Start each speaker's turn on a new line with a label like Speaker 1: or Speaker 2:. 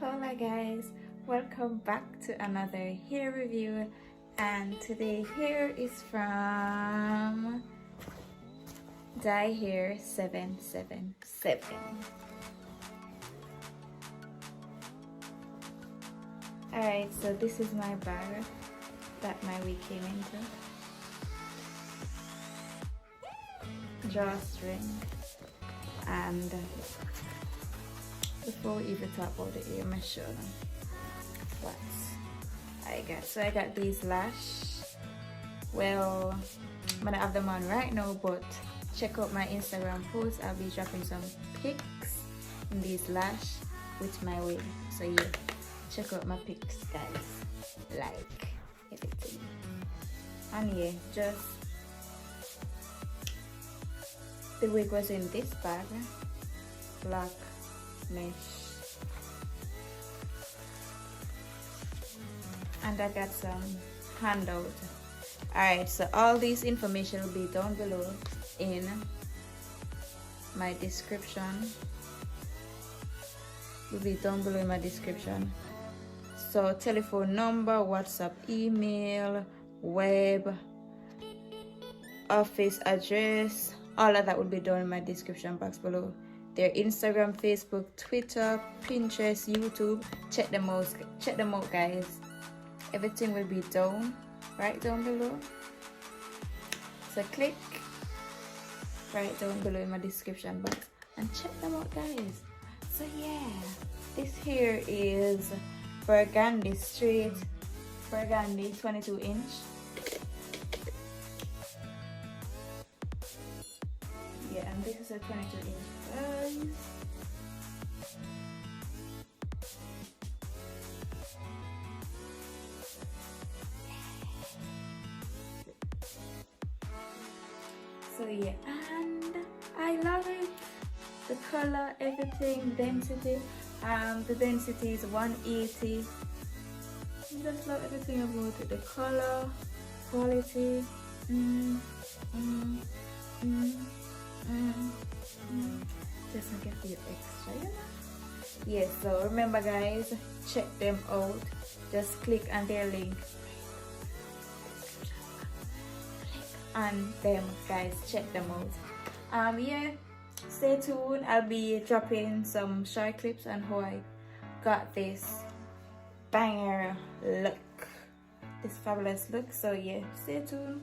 Speaker 1: Hola guys, welcome back to another hair review, and today hair is from dyhair777. Alright, so this is my bag that my wig came into. Drawstring, and before we even talk about the ear, I'm gonna show them what I got. So I got these lash. Well, I'm gonna have them on right now, but check out my Instagram post. I'll be dropping some pics in these lash with my wig. So yeah, check out my pics, guys. Like everything. And yeah, just the wig was in this bag, black mesh, and I got some handout. Alright, so all this information will be down below in my description. So telephone number, WhatsApp, email, web, office address, all of that will be down in my description box below. Their Instagram, Facebook, Twitter, Pinterest, YouTube. Check them out, guys. Everything will be right down below. So click right down below in my description box and check them out, guys. So yeah, this here is burgundy, straight burgundy, 22-inch. Yeah, and this is a 22-inch, guys. So yeah, and I love it. The color, everything, density. The density is 180. I just love everything about it. The color, quality. Just make it feel extra, you know? Yes, so remember guys, check them out. Just click on their link. And them, guys, check them out. Yeah, stay tuned. I'll be dropping some short clips on how I got this banger look, this fabulous look. So yeah, stay tuned.